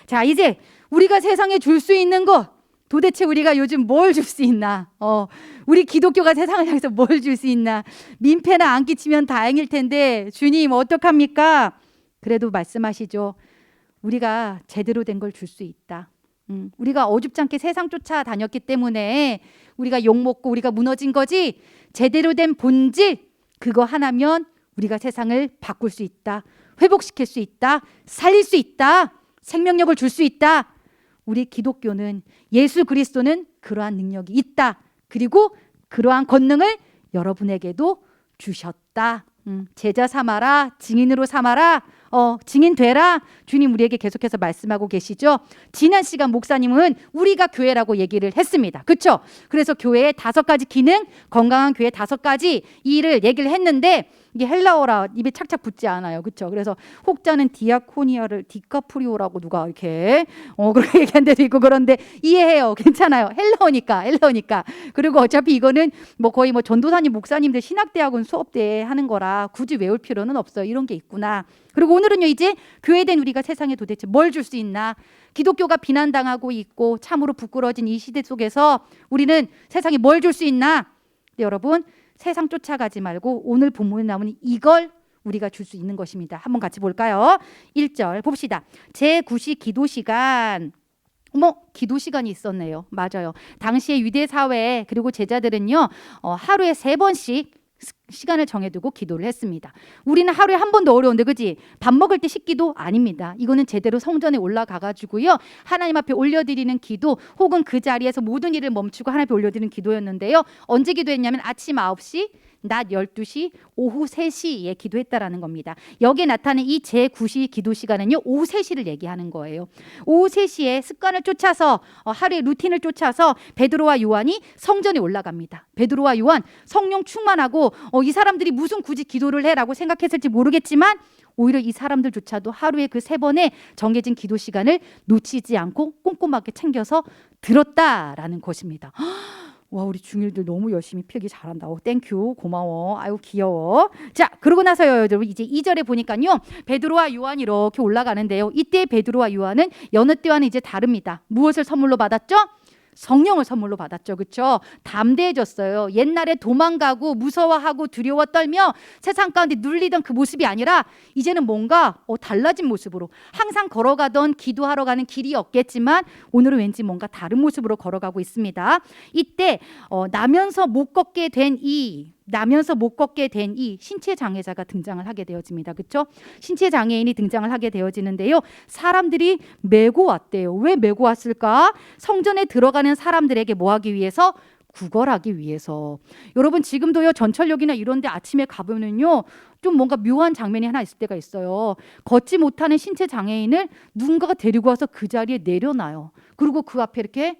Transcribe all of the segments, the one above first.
자, 이제 우리가 세상에 줄 수 있는 것, 도대체 우리가 요즘 뭘 줄 수 있나? 우리 기독교가 세상을 향해서 뭘 줄 수 있나? 민폐나 안 끼치면 다행일 텐데 주님 어떡합니까? 그래도 말씀하시죠. 우리가 제대로 된 걸 줄 수 있다. 우리가 어줍지 않게 세상 쫓아다녔기 때문에 우리가 욕먹고 우리가 무너진 거지, 제대로 된 본질 그거 하나면 우리가 세상을 바꿀 수 있다. 회복시킬 수 있다. 살릴 수 있다. 생명력을 줄 수 있다. 우리 기독교는, 예수 그리스도는 그러한 능력이 있다. 그리고 그러한 권능을 여러분에게도 주셨다. 제자 삼아라. 증인으로 삼아라. 증인 되라. 주님 우리에게 계속해서 말씀하고 계시죠. 지난 시간 목사님은 우리가 교회라고 얘기를 했습니다. 그렇죠? 그래서 교회의 5가지 기능, 건강한 교회 5가지 일을 얘기를 했는데 이게 헬라어라 입에 착착 붙지 않아요. 그렇죠? 그래서 혹자는 디아코니아를 디카프리오라고 누가 이렇게 그렇게 얘기한 데도 있고, 그런데 이해해요. 괜찮아요. 헬라어니까. 그리고 어차피 이거는 뭐 거의 뭐 전도사님, 목사님들 신학대학원 수업 때 하는 거라 굳이 외울 필요는 없어요. 이런 게 있구나. 그리고 오늘은요, 이제 교회된 우리가 세상에 도대체 뭘 줄 수 있나? 기독교가 비난당하고 있고 참으로 부끄러진 이 시대 속에서 우리는 세상에 뭘 줄 수 있나? 여러분, 세상 쫓아가지 말고 오늘 본문에 나오는 이걸 우리가 줄 수 있는 것입니다. 한번 같이 볼까요? 1절 봅시다. 제9시 기도 시간. 기도 시간이 있었네요. 맞아요. 당시의 유대 사회 그리고 제자들은요, 하루에 3번씩 시간을 정해두고 기도를 했습니다. 우리는 하루에 한 번도 어려운데, 그지? 밥 먹을 때 식기도 아닙니다. 이거는 제대로 성전에 올라가가지고요, 하나님 앞에 올려드리는 기도, 혹은 그 자리에서 모든 일을 멈추고 하나님 앞에 올려드리는 기도였는데요. 언제 기도했냐면 아침 9시, 낮 12시, 오후 3시에 기도했다라는 겁니다. 여기에 나타나는 이 제9시 기도 시간은요, 오후 3시를 얘기하는 거예요. 오후 3시에 습관을 쫓아서, 하루의 루틴을 쫓아서 베드로와 요한이 성전에 올라갑니다. 베드로와 요한 성령 충만하고 이 사람들이 무슨 굳이 기도를 해라고 생각했을지 모르겠지만 오히려 이 사람들조차도 하루에 그 3번의 정해진 기도 시간을 놓치지 않고 꼼꼼하게 챙겨서 들었다라는 것입니다. 와, 우리 중일들 너무 열심히 필기 잘한다. 땡큐, 고마워. 아유 귀여워. 자, 그러고 나서요, 여러분, 이제 2절에 보니까요, 베드로와 요한이 이렇게 올라가는데요, 이때 베드로와 요한은 여느 때와는 이제 다릅니다. 무엇을 선물로 받았죠? 성령을 선물로 받았죠. 그렇죠? 담대해졌어요. 옛날에 도망가고 무서워하고 두려워 떨며 세상 가운데 눌리던 그 모습이 아니라 이제는 뭔가 달라진 모습으로, 항상 걸어가던 기도하러 가는 길이었겠지만 오늘은 왠지 뭔가 다른 모습으로 걸어가고 있습니다. 이때 나면서 못 걷게 된 이 신체 장애자가 등장을 하게 되어집니다. 그렇죠? 신체 장애인이 등장을 하게 되어지는데요, 사람들이 메고 왔대요. 왜 메고 왔을까? 성전에 들어가는 사람들에게 뭐 하기 위해서? 구걸하기 위해서. 여러분, 지금도요, 전철역이나 이런 데 아침에 가보면요, 좀 뭔가 묘한 장면이 하나 있을 때가 있어요. 걷지 못하는 신체 장애인을 누군가가 데리고 와서 그 자리에 내려놔요. 그리고 그 앞에 이렇게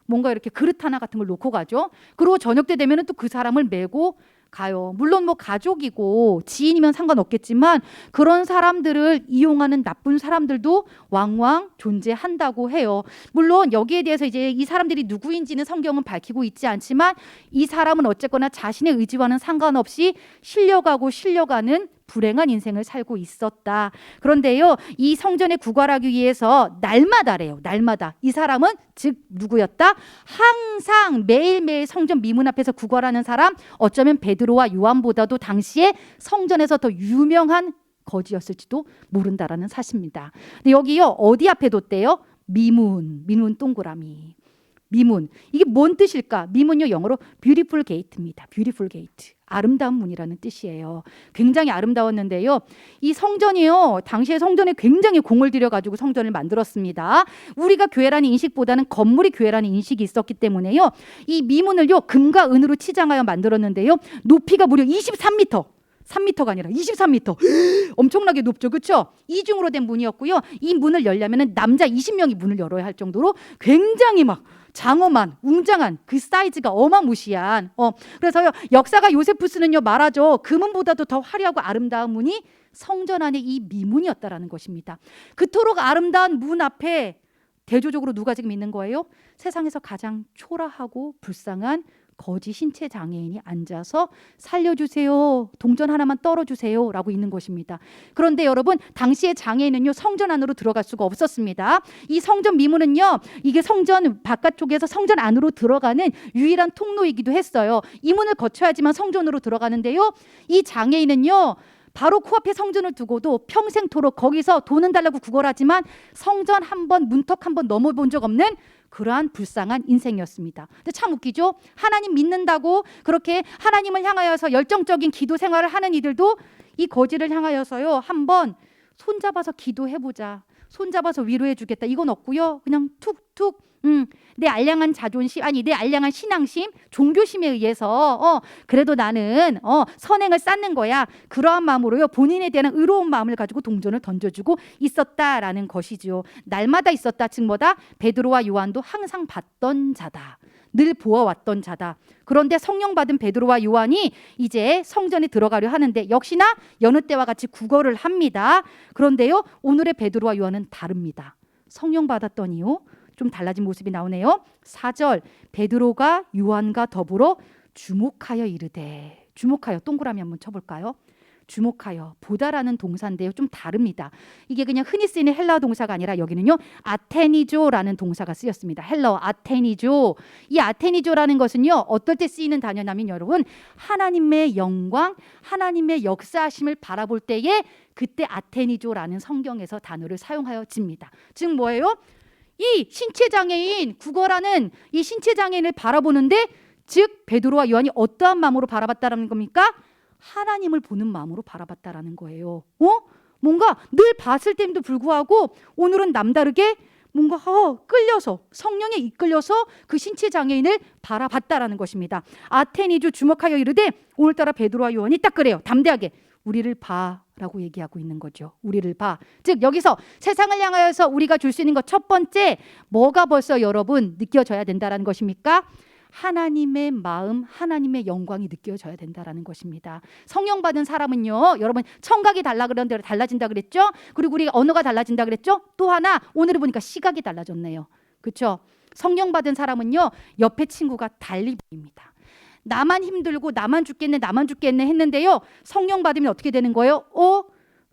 뭔가 이렇게 그릇 하나 같은 걸 놓고 가죠. 그리고 저녁 때 되면은 또 그 사람을 메고 가요. 물론 뭐 가족이고 지인이면 상관없겠지만 그런 사람들을 이용하는 나쁜 사람들도 왕왕 존재한다고 해요. 물론 여기에 대해서 이제 이 사람들이 누구인지는 성경은 밝히고 있지 않지만 이 사람은 어쨌거나 자신의 의지와는 상관없이 실려가는 불행한 인생을 살고 있었다. 그런데요, 이 성전에 구걸하기 위해서 날마다래요. 날마다 이 사람은 즉 누구였다? 항상 매일매일 성전 미문 앞에서 구걸하는 사람, 어쩌면 베드로와 요한보다도 당시에 성전에서 더 유명한 거지였을지도 모른다라는 사실입니다. 근데 여기요, 어디 앞에 뒀대요? 미문 동그라미. 미문, 이게 뭔 뜻일까? 미문요, 영어로 beautiful gate입니다. beautiful gate, 아름다운 문이라는 뜻이에요. 굉장히 아름다웠는데요, 이 성전이요, 당시에 성전에 굉장히 공을 들여가지고 성전을 만들었습니다. 우리가 교회라는 인식보다는 건물이 교회라는 인식이 있었기 때문에요, 이 미문을요, 금과 은으로 치장하여 만들었는데요, 높이가 무려 23m, 3m가 아니라 23m. 엄청나게 높죠. 그렇죠? 이중으로 된 문이었고요. 이 문을 열려면 남자 20명이 문을 열어야 할 정도로 굉장히 막 장엄한, 웅장한 그 사이즈가 어마무시한. 그래서요, 역사가 요세푸스는요 말하죠. 그 문보다도 더 화려하고 아름다운 문이 성전 안에 이 미문이었다라는 것입니다. 그토록 아름다운 문 앞에 대조적으로 누가 지금 있는 거예요? 세상에서 가장 초라하고 불쌍한 거지 신체 장애인이 앉아서 살려주세요, 동전 하나만 떨어주세요 라고 있는 것입니다. 그런데 여러분, 당시의 장애인은요, 성전 안으로 들어갈 수가 없었습니다. 이 성전 미문은요, 이게 성전 바깥쪽에서 성전 안으로 들어가는 유일한 통로이기도 했어요. 이 문을 거쳐야지만 성전으로 들어가는데요, 이 장애인은요, 바로 코앞에 성전을 두고도 평생토록 거기서 돈은 달라고 구걸하지만 성전 한 번, 문턱 한 번 넘어본 적 없는 그러한 불쌍한 인생이었습니다. 근데 참 웃기죠? 하나님 믿는다고 그렇게 하나님을 향하여서 열정적인 기도 생활을 하는 이들도 이 거지를 향하여서요, 한번 손잡아서 기도해보자, 손잡아서 위로해주겠다, 이건 없고요, 그냥 툭툭 내 알량한 자존심, 아니 내 알량한 신앙심, 종교심에 의해서 그래도 나는 선행을 쌓는 거야, 그러한 마음으로요, 본인에 대한 의로운 마음을 가지고 동전을 던져주고 있었다라는 것이죠. 날마다 있었다, 즉 뭐다? 베드로와 요한도 항상 봤던 자다, 늘 보아왔던 자다. 그런데 성령 받은 베드로와 요한이 이제 성전에 들어가려 하는데 역시나 여느 때와 같이 구걸을 합니다. 그런데요, 오늘의 베드로와 요한은 다릅니다. 성령 받았더니요, 좀 달라진 모습이 나오네요. 4절, 베드로가 요한과 더불어 주목하여 이르되, 주목하여 동그라미 한번 쳐볼까요? 주목하여, 보다라는 동사인데요, 좀 다릅니다. 이게 그냥 흔히 쓰이는 헬라어 동사가 아니라 여기는요, 아테니조라는 동사가 쓰였습니다. 헬라어 아테니조. 이 아테니조라는 것은요, 어떨 때 쓰이는 단어냐면 여러분, 하나님의 영광, 하나님의 역사하심을 바라볼 때에 그때 아테니조라는 성경에서 단어를 사용하여집니다. 즉 뭐예요? 이 신체장애인, 구걸하는 이 신체장애인을 바라보는데, 즉 베드로와 요한이 어떠한 마음으로 바라봤다는 겁니까? 하나님을 보는 마음으로 바라봤다라는 거예요. 뭔가 늘 봤을 때임에도 불구하고 오늘은 남다르게 뭔가 끌려서, 성령에 이끌려서 그 신체장애인을 바라봤다라는 것입니다. 아테니주 주목하여 이르되, 오늘따라 베드로와 요한이 딱 그래요. 담대하게 우리를 봐라고 얘기하고 있는 거죠. 우리를 봐. 즉 여기서 세상을 향하여서 우리가 줄 수 있는 것 첫 번째, 뭐가 벌써 여러분 느껴져야 된다라는 것입니까? 하나님의 마음, 하나님의 영광이 느껴져야 된다라는 것입니다. 성령 받은 사람은요, 여러분 청각이 달라 그런데 달라진다 그랬죠? 그리고 우리 언어가 달라진다 그랬죠? 또 하나, 오늘 보니까 시각이 달라졌네요. 그렇죠? 성령 받은 사람은요, 옆에 친구가 달리 보입니다. 나만 힘들고 나만 죽겠네, 나만 죽겠네 했는데요, 성령 받으면 어떻게 되는 거예요?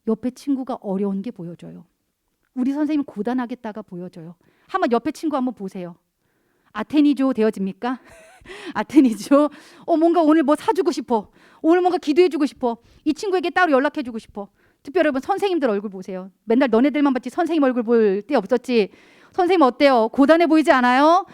옆에 친구가 어려운 게 보여져요. 우리 선생님 고단하겠다가 보여져요. 한번 옆에 친구 한번 보세요. 아테니조 되어집니까? 아테니조. 뭔가 오늘 뭐 사주고 싶어, 오늘 뭔가 기도해주고 싶어, 이 친구에게 따로 연락해주고 싶어. 특별히 여러분 선생님들 얼굴 보세요. 맨날 너네들만 봤지 선생님 얼굴 볼 때 없었지. 선생님 어때요? 고단해 보이지 않아요?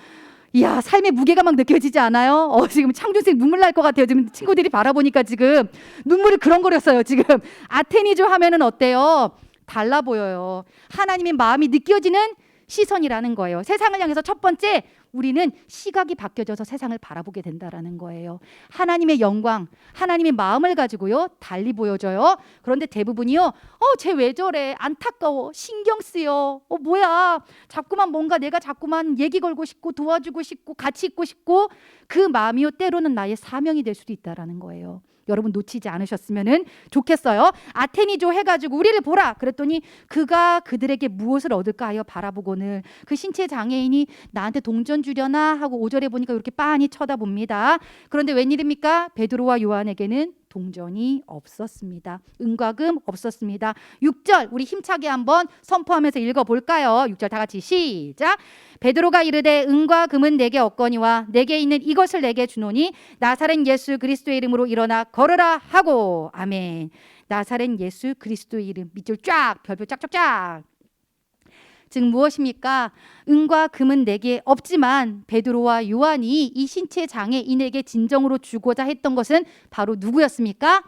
이야, 삶의 무게가 막 느껴지지 않아요? 지금 창준생 눈물 날 것 같아요. 지금 친구들이 바라보니까 지금 눈물이 그렁거렸어요. 지금 아테니조 하면은 어때요? 달라 보여요. 하나님의 마음이 느껴지는 시선이라는 거예요. 세상을 향해서 첫 번째, 우리는 시각이 바뀌어져서 세상을 바라보게 된다라는 거예요. 하나님의 영광, 하나님의 마음을 가지고요, 달리 보여져요. 그런데 대부분이요, 쟤 왜 저래? 안타까워, 신경 쓰여, 뭐야, 자꾸만 뭔가 내가 자꾸만 얘기 걸고 싶고 도와주고 싶고 같이 있고 싶고, 그 마음이요, 때로는 나의 사명이 될 수도 있다라는 거예요. 여러분 놓치지 않으셨으면 좋겠어요. 아테니조 해가지고 우리를 보라 그랬더니 그가 그들에게 무엇을 얻을까 하여 바라보고는, 그 신체 장애인이 나한테 동전 주려나 하고 5절에 보니까 이렇게 빤히 쳐다봅니다. 그런데 웬일입니까? 베드로와 요한에게는 동전이 없었습니다. 은과 금 없었습니다. 6절 우리 힘차게 한번 선포하면서 읽어볼까요? 6절 다 같이 시작. 베드로가 이르되 은과 금은 내게 없거니와 내게 있는 이것을 내게 주노니 나사렛 예수 그리스도의 이름으로 일어나 걸으라 하고. 아멘. 나사렛 예수 그리스도의 이름, 밑줄 쫙, 별표 쫙쫙쫙. 즉 무엇입니까? 은과 금은 내게 없지만 베드로와 요한이 이 신체 장애인에게 진정으로 주고자 했던 것은 바로 누구였습니까?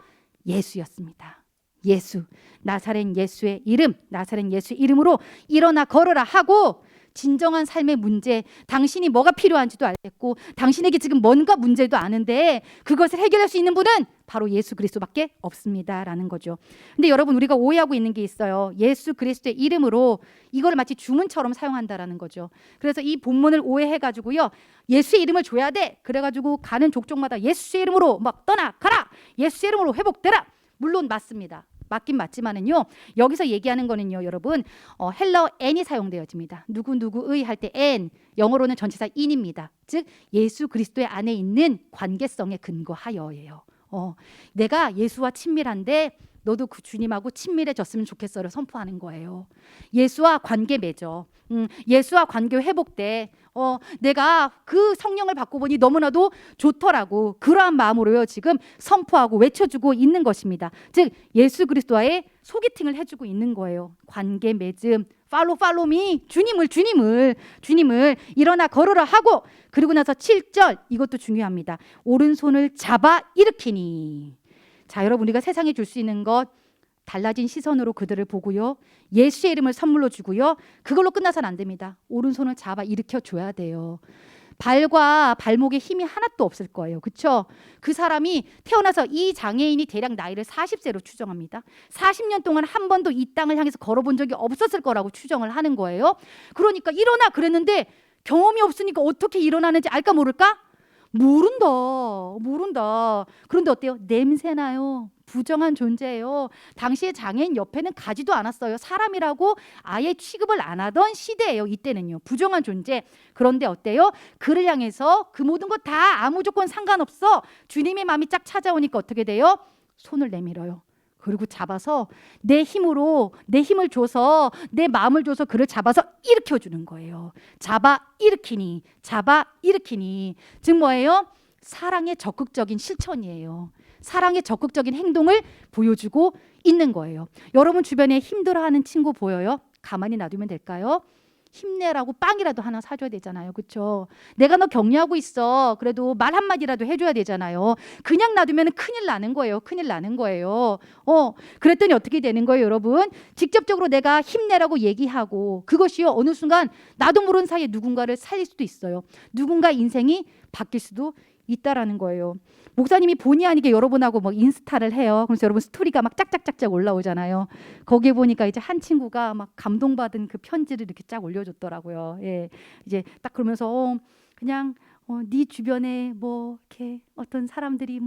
예수였습니다. 예수, 나사렛 예수의 이름, 나사렛 예수의 이름으로 일어나 걸으라 하고, 진정한 삶의 문제, 당신이 뭐가 필요한지도 알겠고 당신에게 지금 뭔가 문제도 아는데 그것을 해결할 수 있는 분은 바로 예수 그리스도밖에 없습니다라는 거죠. 근데 여러분, 우리가 오해하고 있는 게 있어요. 예수 그리스도의 이름으로 이걸 마치 주문처럼 사용한다라는 거죠. 그래서 이 본문을 오해해가지고요, 예수의 이름을 줘야 돼 그래가지고 가는 족족마다 예수의 이름으로 막 떠나 가라, 예수의 이름으로 회복되라. 물론 맞습니다. 맞긴 맞지만은요. 여기서 얘기하는 거는요, 여러분, 헬러 n이 사용되어집니다. 누구누구의 할 때 n, 영어로는 전치사 in입니다. 즉 예수 그리스도의 안에 있는 관계성에 근거하여예요. 내가 예수와 친밀한데 너도 그 주님하고 친밀해졌으면 좋겠어를 선포하는 거예요. 예수와 관계 맺어. 예수와 관계 회복돼. 내가 그 성령을 받고 보니 너무나도 좋더라고. 그러한 마음으로요 지금 선포하고 외쳐주고 있는 것입니다. 즉 예수 그리스도와의 소개팅을 해주고 있는 거예요. 관계 맺음. 팔로미 주님을 일어나 걸으라 하고, 그리고 나서 7절 이것도 중요합니다. 오른손을 잡아 일으키니. 자, 여러분, 우리가 세상에 줄 수 있는 것 달라진 시선으로 그들을 보고요, 예수의 이름을 선물로 주고요, 그걸로 끝나서는 안 됩니다. 오른손을 잡아 일으켜 줘야 돼요. 발과 발목에 힘이 하나도 없을 거예요. 그렇죠? 그 사람이 태어나서, 이 장애인이 대략 나이를 40세로 추정합니다. 40년 동안 한 번도 이 땅을 향해서 걸어본 적이 없었을 거라고 추정을 하는 거예요. 그러니까 일어나 그랬는데 경험이 없으니까 어떻게 일어나는지 알까 모를까? 모른다. 그런데 어때요? 냄새나요. 부정한 존재예요. 당시에 장애인 옆에는 가지도 않았어요. 사람이라고 아예 취급을 안 하던 시대예요. 이때는요. 부정한 존재. 그런데 어때요? 그를 향해서 그 모든 것 다 아무 조건 상관없어. 주님의 마음이 쫙 찾아오니까 어떻게 돼요? 손을 내밀어요. 그리고 잡아서 내 힘을 줘서, 내 마음을 줘서 그를 잡아서 일으켜주는 거예요. 잡아 일으키니. 즉 뭐예요? 사랑의 적극적인 실천이에요. 사랑의 적극적인 행동을 보여주고 있는 거예요. 여러분 주변에 힘들어하는 친구 보여요? 가만히 놔두면 될까요? 힘내라고 빵이라도 하나 사줘야 되잖아요. 그렇죠? 내가 너 격려하고 있어. 그래도 말 한마디라도 해줘야 되잖아요. 그냥 놔두면 큰일 나는 거예요. 그랬더니 어떻게 되는 거예요, 여러분? 직접적으로 내가 힘내라고 얘기하고, 그것이요 어느 순간 나도 모르는 사이에 누군가를 살릴 수도 있어요. 누군가 인생이 바뀔 수도 있다라는 거예요. 목사님이 본의 아니게 여러분하고 막 인스타를 해요. 그래서 여러분 스토리가 막 짝짝짝짝 올라오잖아요. 거기에 보니까 이제 한 친구가 막 감동받은 그 편지를 이렇게 쫙 올려줬더라고요. 예, 이제 딱 그러면서 그냥 네 주변에 뭐 이렇게 어떤 사람들이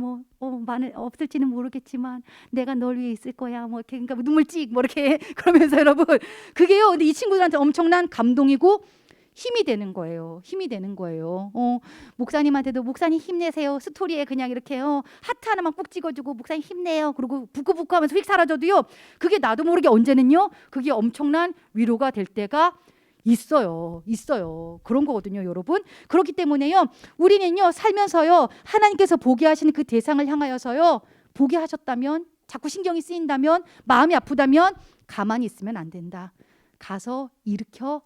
많을 없을지는 모르겠지만 내가 널 위해 있을 거야. 뭐 이렇게, 그러니까 눈물 찍 뭐 이렇게 그러면서 여러분 그게요. 근데 이 친구들한테 엄청난 감동이고 힘이 되는 거예요. 목사님한테도 목사님 힘내세요. 스토리에 그냥 이렇게 하트 하나만 꾹 찍어주고 목사님 힘내요. 그리고 부끄부끄 하면서 휙 사라져도요. 그게 나도 모르게 언제는요. 그게 엄청난 위로가 될 때가 있어요. 그런 거거든요, 여러분. 그렇기 때문에요. 우리는요. 살면서요. 하나님께서 보게 하시는 그 대상을 향하여서요. 보게 하셨다면, 자꾸 신경이 쓰인다면, 마음이 아프다면 가만히 있으면 안 된다. 가서 일으켜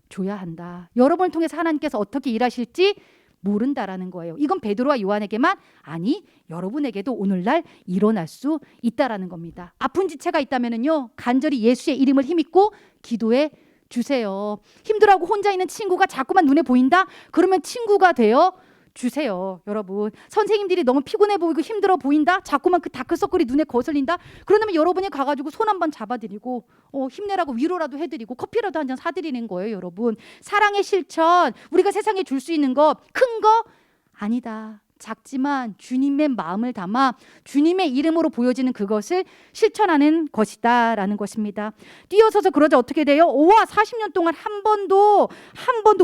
줘야 한다. 여러분을 통해서 하나님께서 어떻게 일하실지 모른다라는 거예요. 이건 베드로와 요한에게만, 아니 여러분에게도 오늘날 일어날 수 있다라는 겁니다. 아픈 지체가 있다면은요, 간절히 예수의 이름을 힘입고 기도해 주세요. 힘들어하고 혼자 있는 친구가 자꾸만 눈에 보인다? 그러면 친구가 되어 주세요. 여러분, 선생님들이 너무 피곤해 보이고 힘들어 보인다? 자꾸만 그 다크서클이 눈에 거슬린다? 그러면 여러분이 가가지고 손 한번 잡아드리고 힘내라고 위로라도 해드리고 커피라도 한 잔 사드리는 거예요. 여러분, 사랑의 실천, 우리가 세상에 줄 수 있는 거 큰 거 아니다. 작지만 주님의 마음을 담아 주님의 이름으로 보여지는 그것을 실천하는 것이다 라는 것입니다. 뛰어서서 그러자 어떻게 돼요? 40년 동안 한 번도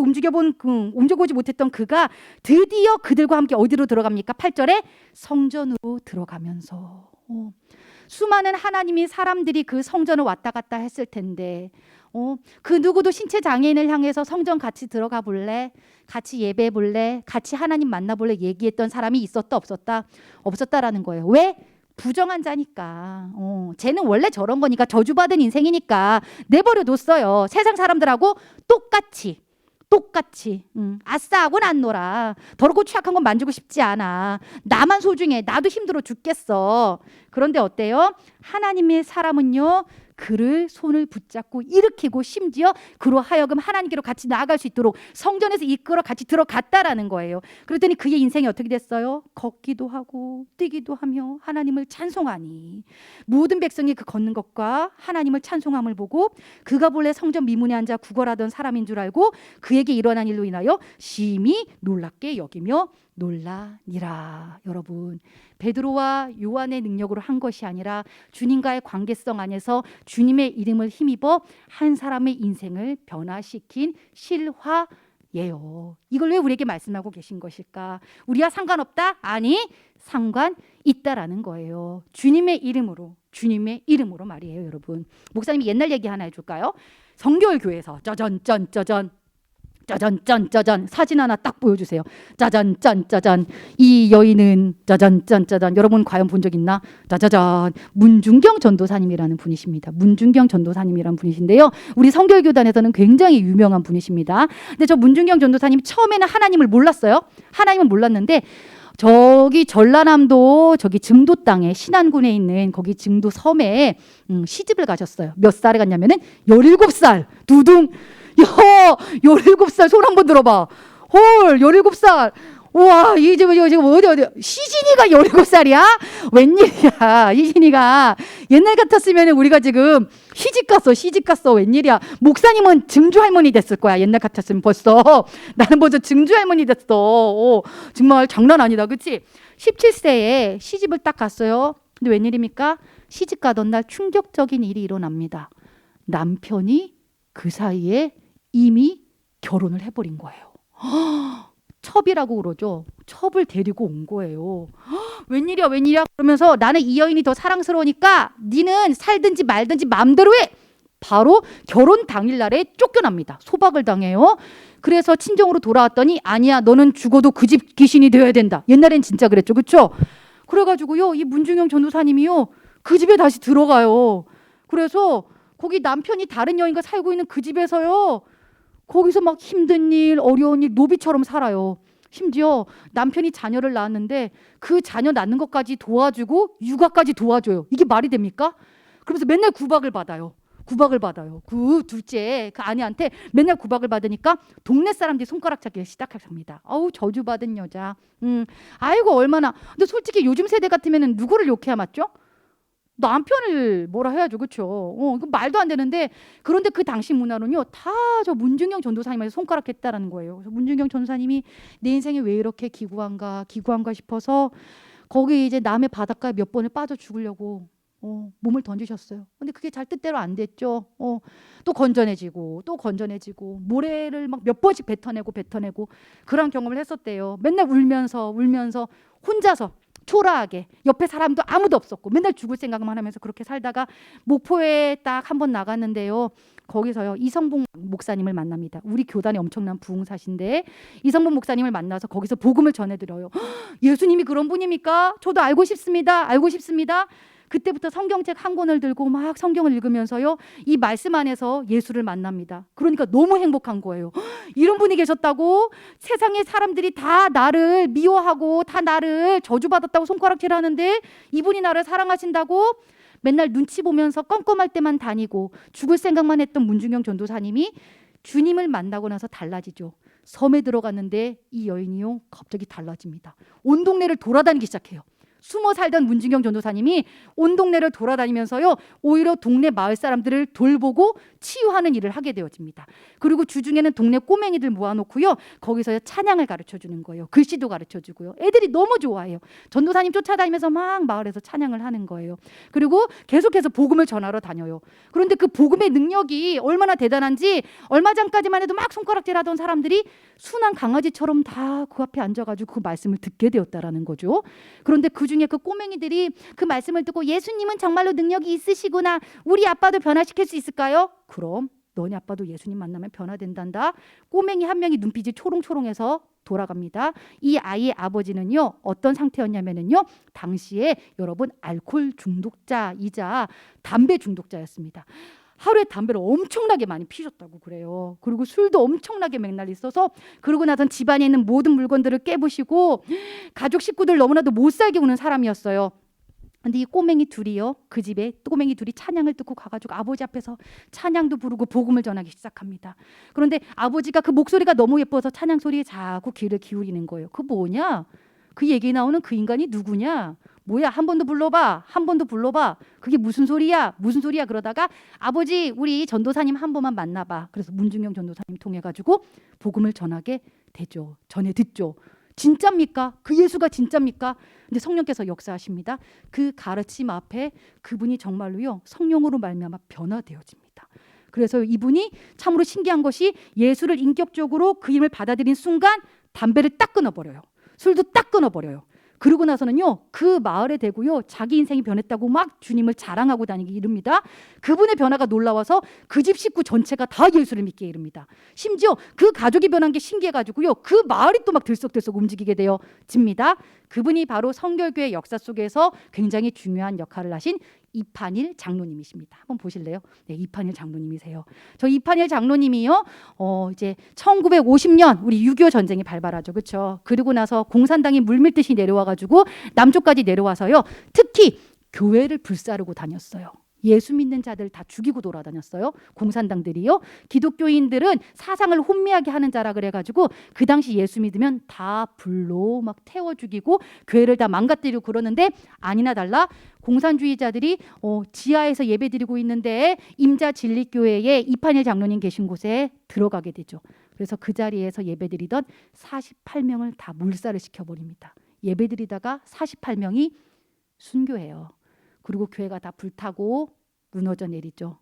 움직여보지 못했던 그가 드디어 그들과 함께 어디로 들어갑니까? 8절에 성전으로 들어가면서, 수많은 하나님의 사람들이 그 성전을 왔다 갔다 했을 텐데 그 누구도 신체 장애인을 향해서 성전 같이 들어가 볼래? 같이 예배해 볼래? 같이 하나님 만나볼래? 얘기했던 사람이 있었다 없었다? 없었다라는 거예요. 왜? 부정한 자니까. 쟤는 원래 저런 거니까, 저주받은 인생이니까 내버려 뒀어요. 세상 사람들하고 똑같이 아싸하고는 안 놀아. 더럽고 취약한 건 만지고 싶지 않아. 나만 소중해. 나도 힘들어 죽겠어. 그런데 어때요? 하나님의 사람은요, 그를 손을 붙잡고 일으키고 심지어 그로 하여금 하나님께로 같이 나아갈 수 있도록 성전에서 이끌어 같이 들어갔다라는 거예요. 그랬더니 그의 인생이 어떻게 됐어요? 걷기도 하고 뛰기도 하며 하나님을 찬송하니, 모든 백성이 그 걷는 것과 하나님을 찬송함을 보고 그가 본래 성전 미문에 앉아 구걸하던 사람인 줄 알고 그에게 일어난 일로 인하여 심히 놀랍게 여기며 놀라니라. 여러분, 베드로와 요한의 능력으로 한 것이 아니라 주님과의 관계성 안에서 주님의 이름을 힘입어 한 사람의 인생을 변화시킨 실화예요. 이걸 왜 우리에게 말씀하고 계신 것일까? 우리와 상관없다? 아니, 상관 있다라는 거예요. 주님의 이름으로 말이에요, 여러분. 목사님이 옛날 얘기 하나 해줄까요? 성결 교회에서 짜잔 사진 하나 딱 보여주세요. 짜잔 이 여인은 짜잔 여러분 과연 본 적 있나? 짜자잔 문중경 전도사님이라는 분이십니다. 문중경 전도사님이라는 분이신데요. 우리 성결교단에서는 굉장히 유명한 분이십니다. 근데 저 문중경 전도사님 처음에는 하나님을 몰랐어요. 하나님은 몰랐는데 저기 전라남도 저기 증도 땅에 신안군에 있는 거기 증도 섬에 시집을 가셨어요. 몇 살에 갔냐면은 17살 두둥. 야, 17살 손 한번 들어봐. 헐, 17살. 우와, 이 지금 어디 시진이가 17살이야? 웬일이야? 시진이가 옛날 같았으면 우리가 지금 시집 갔어. 웬일이야? 목사님은 증조 할머니 됐을 거야. 옛날 같았으면 벌써. 나는 벌써 증조 할머니 됐어. 정말 장난 아니다. 그치? 17세에 시집을 딱 갔어요. 근데 웬일입니까? 시집 가던 날 충격적인 일이 일어납니다. 남편이 그 사이에 이미 결혼을 해버린 거예요. 첩이라고 그러죠. 첩을 데리고 온 거예요. 웬일이야 그러면서 나는 이 여인이 더 사랑스러우니까 니는 살든지 말든지 마음대로 해. 바로 결혼 당일날에 쫓겨납니다. 소박을 당해요. 그래서 친정으로 돌아왔더니 아니야 너는 죽어도 그 집 귀신이 되어야 된다. 옛날엔 진짜 그랬죠. 그렇죠? 그래가지고요 이 문중영 전도사님이요 그 집에 다시 들어가요. 그래서 거기 남편이 다른 여인과 살고 있는 그 집에서요 거기서 막 힘든 일, 어려운 일, 노비처럼 살아요. 심지어 남편이 자녀를 낳았는데 그 자녀 낳는 것까지 도와주고 육아까지 도와줘요. 이게 말이 됩니까? 그러면서 맨날 구박을 받아요. 그 둘째, 그 아내한테 맨날 구박을 받으니까 동네 사람들이 손가락 찾기 시작합니다. 아우 저주받은 여자. 아이고 얼마나. 근데 솔직히 요즘 세대 같으면 누구를 욕해야 맞죠? 남편을 뭐라 해야죠, 그렇죠? 그 말도 안 되는데 그런데 그 당시 문화는요 다 저 문중경 전도사님한테 손가락했다라는 거예요. 그래서 문중경 전도사님이 내 인생이 왜 이렇게 기구한가 싶어서 거기 이제 남해 바닷가에 몇 번을 빠져 죽으려고 몸을 던지셨어요. 근데 그게 잘 뜻대로 안 됐죠. 또 건전해지고 모래를 막 몇 번씩 뱉어내고 그런 경험을 했었대요. 맨날 울면서 혼자서 초라하게 옆에 사람도 아무도 없었고 맨날 죽을 생각만 하면서 그렇게 살다가 목포에 딱 한 번 나갔는데요. 거기서요 이성봉 목사님을 만납니다. 우리 교단의 엄청난 부흥사신데 이성봉 목사님을 만나서 거기서 복음을 전해드려요. 예수님이 그런 분입니까? 저도 알고 싶습니다. 그때부터 성경책 한 권을 들고 막 성경을 읽으면서요 이 말씀 안에서 예수를 만납니다. 그러니까 너무 행복한 거예요. 이런 분이 계셨다고? 세상의 사람들이 다 나를 미워하고 다 나를 저주받았다고 손가락질 하는데 이분이 나를 사랑하신다고? 맨날 눈치 보면서 껌껌할 때만 다니고 죽을 생각만 했던 문중영 전도사님이 주님을 만나고 나서 달라지죠. 섬에 들어갔는데 이 여인이요 갑자기 달라집니다. 온 동네를 돌아다니기 시작해요. 숨어 살던 문중경 전도사님이 온 동네를 돌아다니면서요 오히려 동네 마을 사람들을 돌보고 치유하는 일을 하게 되어집니다. 그리고 주중에는 동네 꼬맹이들 모아놓고요 거기서 찬양을 가르쳐주는 거예요. 글씨도 가르쳐주고요. 애들이 너무 좋아해요. 전도사님 쫓아다니면서 막 마을에서 찬양을 하는 거예요. 그리고 계속해서 복음을 전하러 다녀요. 그런데 그 복음의 능력이 얼마나 대단한지 얼마 전까지만 해도 막 손가락질하던 사람들이 순한 강아지처럼 다 그 앞에 앉아가지고 그 말씀을 듣게 되었다라는 거죠. 그런데 그 중에 그 꼬맹이들이 그 말씀을 듣고 예수님은 정말로 능력이 있으시구나. 우리 아빠도 변화시킬 수 있을까요? 그럼 너네 아빠도 예수님 만나면 변화된단다. 꼬맹이 한 명이 눈빛이 초롱초롱해서 돌아갑니다. 이 아이의 아버지는요 어떤 상태였냐면요 당시에 여러분 알코올 중독자이자 담배 중독자였습니다. 하루에 담배를 엄청나게 많이 피셨다고 그래요. 그리고 술도 엄청나게 맥날 있어서 그러고 나선 집안에 있는 모든 물건들을 깨부시고 가족 식구들 너무나도 못 살게 우는 사람이었어요. 근데 이 꼬맹이 둘이요 그 집에 꼬맹이 둘이 찬양을 듣고 가가지고 아버지 앞에서 찬양도 부르고 복음을 전하기 시작합니다. 그런데 아버지가 그 목소리가 너무 예뻐서 찬양 소리에 자꾸 귀를 기울이는 거예요. 그 뭐냐? 그 얘기 나오는 그 인간이 누구냐? 뭐야 한 번 더 불러봐. 그게 무슨 소리야 그러다가 아버지 우리 전도사님 한 번만 만나봐. 그래서 문중영 전도사님 통해 가지고 복음을 전하게 되죠. 전해 듣죠. 진짜입니까? 그 예수가 진짜입니까? 근데 성령께서 역사하십니다. 그 가르침 앞에 그분이 정말로요 성령으로 말미암아 변화되어집니다. 그래서 이분이 참으로 신기한 것이 예수를 인격적으로 그 힘을 받아들인 순간 담배를 딱 끊어버려요. 술도 딱 끊어버려요. 그러고 나서는요 그 마을에 대고요 자기 인생이 변했다고 막 주님을 자랑하고 다니기 이릅니다. 그분의 변화가 놀라워서 그 집 식구 전체가 다 예수를 믿게 이릅니다. 심지어 그 가족이 변한 게 신기해가지고요 그 마을이 또 막 들썩들썩 움직이게 되어집니다. 그분이 바로 성결교회 역사 속에서 굉장히 중요한 역할을 하신 이판일 장로님이십니다. 한번 보실래요? 네, 이판일 장로님이세요. 저 이판일 장로님이요, 이제 1950년 우리 6.25 전쟁이 발발하죠, 그렇죠? 그리고 나서 공산당이 물밀듯이 내려와가지고 남쪽까지 내려와서요, 특히 교회를 불사르고 다녔어요. 예수 믿는 자들 다 죽이고 돌아다녔어요. 공산당들이요. 기독교인들은 사상을 혼미하게 하는 자라 그래가지고 그 당시 예수 믿으면 다 불로 막 태워 죽이고 교회를 다 망가뜨리고 그러는데 아니나 달라 공산주의자들이 지하에서 예배드리고 있는데 임자진리교회에 이판일 장로님 계신 곳에 들어가게 되죠. 그래서 그 자리에서 예배드리던 48명을 다 물살을 시켜버립니다. 예배드리다가 48명이 순교해요. 그리고 교회가 다 불타고 무너져 내리죠.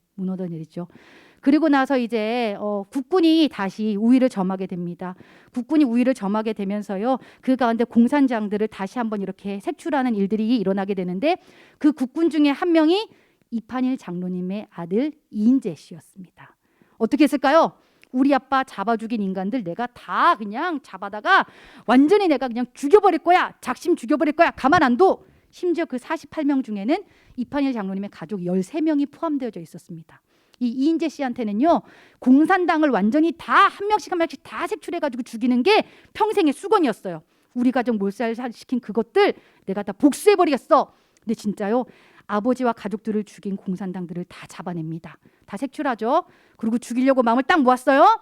그리고 나서 이제 국군이 다시 우위를 점하게 됩니다. 국군이 우위를 점하게 되면서요. 그 가운데 공산장들을 다시 한번 이렇게 색출하는 일들이 일어나게 되는데 그 국군 중에 한 명이 이판일 장로님의 아들 이인재 씨였습니다. 어떻게 했을까요? 우리 아빠 잡아 죽인 인간들 내가 다 그냥 잡아다가 완전히 내가 그냥 죽여버릴 거야. 작심 죽여버릴 거야. 가만 안 둬. 심지어 그 48명 중에는 이판일 장로님의 가족 13명이 포함되어져 있었습니다. 이 이인재 씨한테는요 공산당을 완전히 다 한 명씩 한 명씩 다 색출해가지고 죽이는 게 평생의 수건이었어요. 우리 가족 몰살시킨 그것들 내가 다 복수해버리겠어. 근데 진짜요 아버지와 가족들을 죽인 공산당들을 다 잡아냅니다. 다 색출하죠. 그리고 죽이려고 마음을 딱 모았어요.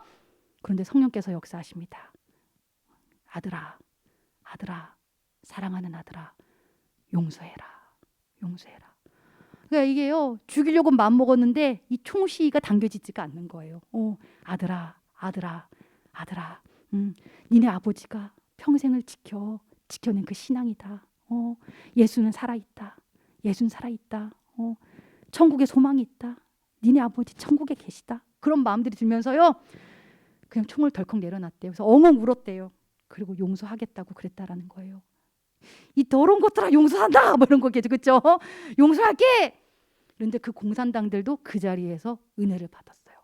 그런데 성령께서 역사하십니다. 아들아, 사랑하는 아들아, 용서해라. 그러니까 이게요 죽이려고 마음 먹었는데 이 총시가 당겨지지가 않는 거예요. 아들아, 니네 아버지가 평생을 지켜낸 그 신앙이다. 예수는 살아있다. 천국에 소망이 있다. 니네 아버지 천국에 계시다. 그런 마음들이 들면서요 그냥 총을 덜컥 내려놨대요. 그래서 엉엉 울었대요. 그리고 용서하겠다고 그랬다라는 거예요. 이 더러운 것들아 용서한다 뭐 이런 거겠죠, 그렇죠? 용서할게. 그런데 그 공산당들도 그 자리에서 은혜를 받았어요.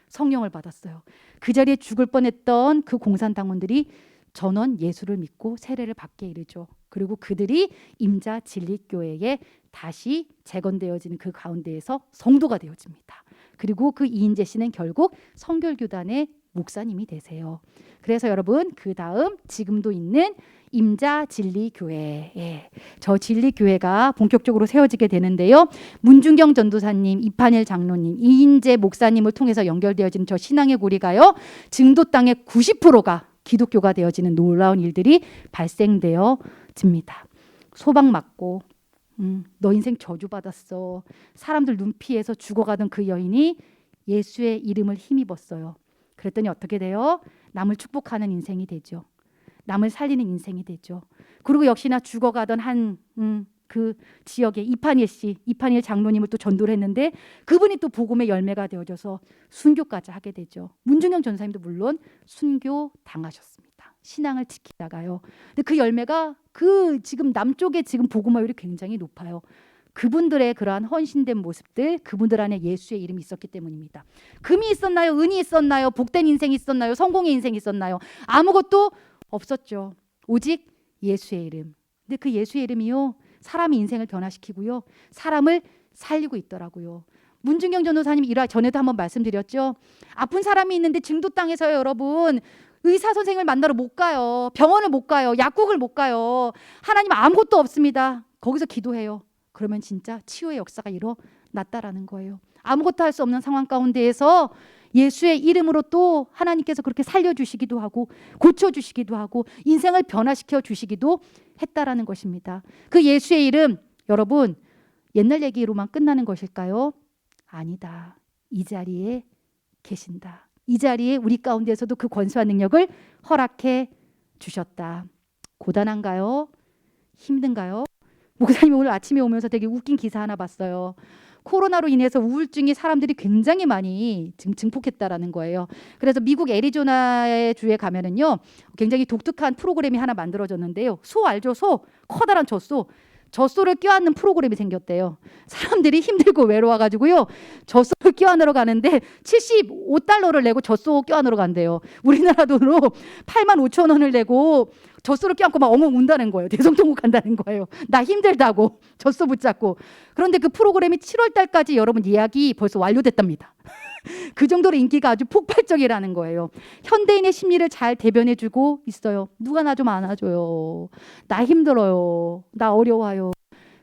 성령을 받았어요. 그 자리에 죽을 뻔했던 그 공산당원들이 전원 예수를 믿고 세례를 받게 이르죠. 그리고 그들이 임자진리교회에 다시 재건되어지는 그 가운데에서 성도가 되어집니다. 그리고 그 이인재 씨는 결국 성결교단의 목사님이 되세요. 그래서 여러분 그 다음 지금도 있는 임자진리교회, 저 진리교회가 본격적으로 세워지게 되는데요. 문중경 전도사님, 이판일 장로님, 이인재 목사님을 통해서 연결되어지는 저 신앙의 고리가요. 증도 땅의 90%가 기독교가 되어지는 놀라운 일들이 발생되어집니다. 소방 맞고 너 인생 저주받았어. 사람들 눈 피해서 죽어가던 그 여인이 예수의 이름을 힘입었어요. 그랬더니 어떻게 돼요? 남을 축복하는 인생이 되죠. 남을 살리는 인생이 되죠. 그리고 역시나 죽어가던 그 지역의 이판일 장로님을 또 전도를 했는데 그분이 또 복음의 열매가 되어져서 순교까지 하게 되죠. 문중영 전사님도 물론 순교 당하셨습니다. 신앙을 지키다가요. 근데 그 열매가 그 지금 남쪽에 지금 복음화율이 굉장히 높아요. 그분들의 그러한 헌신된 모습들, 그분들 안에 예수의 이름이 있었기 때문입니다. 금이 있었나요? 은이 있었나요? 복된 인생이 있었나요? 성공의 인생이 있었나요? 아무것도 없었죠. 오직 예수의 이름. 근데 그 예수의 이름이요, 사람의 인생을 변화시키고요, 사람을 살리고 있더라고요. 문중경 전도사님 일화 전에도 한번 말씀드렸죠. 아픈 사람이 있는데 증도 땅에서요, 여러분 의사 선생님을 만나러 못 가요. 병원을 못 가요. 약국을 못 가요. 하나님 아무것도 없습니다. 거기서 기도해요. 그러면 진짜 치유의 역사가 일어났다라는 거예요. 아무것도 할 수 없는 상황 가운데에서 예수의 이름으로 또 하나님께서 그렇게 살려주시기도 하고 고쳐주시기도 하고 인생을 변화시켜 주시기도 했다라는 것입니다. 그 예수의 이름, 여러분 옛날 얘기로만 끝나는 것일까요? 아니다. 이 자리에 계신다. 이 자리에 우리 가운데서도 그 권수와 능력을 허락해 주셨다. 고단한가요? 힘든가요? 목사님이 오늘 아침에 오면서 되게 웃긴 기사 하나 봤어요. 코로나로 인해서 우울증이 사람들이 굉장히 많이 증폭했다라는 거예요. 그래서 미국 애리조나의 주에 가면은요, 굉장히 독특한 프로그램이 하나 만들어졌는데요. 소 알죠? 소, 커다란 젖소. 젖소를 껴안는 프로그램이 생겼대요. 사람들이 힘들고 외로워가지고요, 젖소를 껴안으러 가는데 $75를 내고 젖소 껴안으러 간대요. 우리나라 돈으로 85,000원을 내고 젖소를 껴안고 막 엉엉 운다는 거예요. 대성통곡 한다는 거예요. 나 힘들다고 젖소 붙잡고. 그런데 그 프로그램이 7월 달까지 여러분 예약이 벌써 완료됐답니다. 그 정도로 인기가 아주 폭발적이라는 거예요. 현대인의 심리를 잘 대변해주고 있어요. 누가 나 좀 안아줘요. 나 힘들어요. 나 어려워요.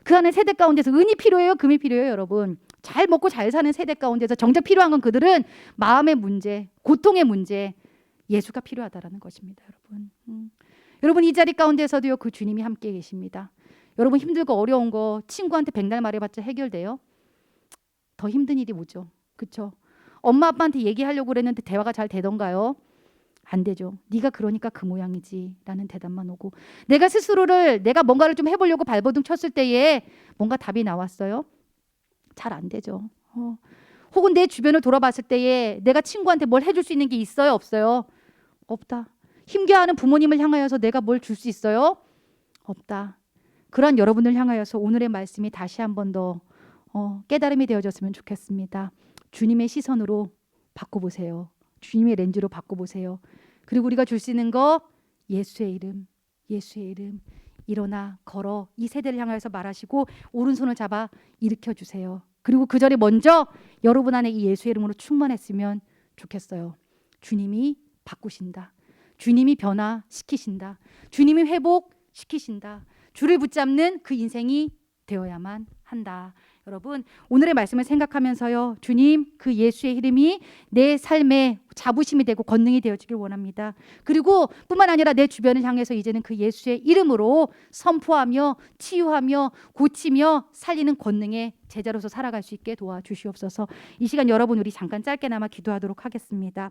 그 안에 세대 가운데서 은이 필요해요, 금이 필요해요, 여러분. 잘 먹고 잘 사는 세대 가운데서 정작 필요한 건 그들은 마음의 문제, 고통의 문제, 예수가 필요하다라는 것입니다, 여러분. 여러분 이 자리 가운데서도요, 그 주님이 함께 계십니다. 여러분 힘들고 어려운 거 친구한테 백날 말해봤자 해결돼요? 더 힘든 일이 뭐죠? 그렇죠? 엄마 아빠한테 얘기하려고 그랬는데 대화가 잘 되던가요? 안 되죠. 네가 그러니까 그 모양이지 라는 대답만 오고, 내가 스스로를 내가 뭔가를 좀 해보려고 발버둥 쳤을 때에 뭔가 답이 나왔어요? 잘 안 되죠. 혹은 내 주변을 돌아봤을 때에 내가 친구한테 뭘 해줄 수 있는 게 있어요? 없어요? 없다. 힘겨워하는 부모님을 향하여서 내가 뭘 줄 수 있어요? 없다. 그러한 여러분을 향하여서 오늘의 말씀이 다시 한 번 더 깨달음이 되어졌으면 좋겠습니다. 주님의 시선으로 바꿔보세요. 주님의 렌즈로 바꿔보세요. 그리고 우리가 줄 수 있는 거 예수의 이름, 예수의 이름. 일어나 걸어 이 세대를 향해서 말하시고 오른손을 잡아 일으켜 주세요. 그리고 그 전에 먼저 여러분 안에 이 예수의 이름으로 충만했으면 좋겠어요. 주님이 바꾸신다. 주님이 변화시키신다. 주님이 회복시키신다. 주를 붙잡는 그 인생이 되어야만 한다. 여러분 오늘의 말씀을 생각하면서요, 주님 그 예수의 이름이 내 삶의 자부심이 되고 권능이 되어지길 원합니다. 그리고 뿐만 아니라 내 주변을 향해서 이제는 그 예수의 이름으로 선포하며 치유하며 고치며 살리는 권능의 제자로서 살아갈 수 있게 도와주시옵소서. 이 시간 여러분 우리 잠깐 짧게나마 기도하도록 하겠습니다.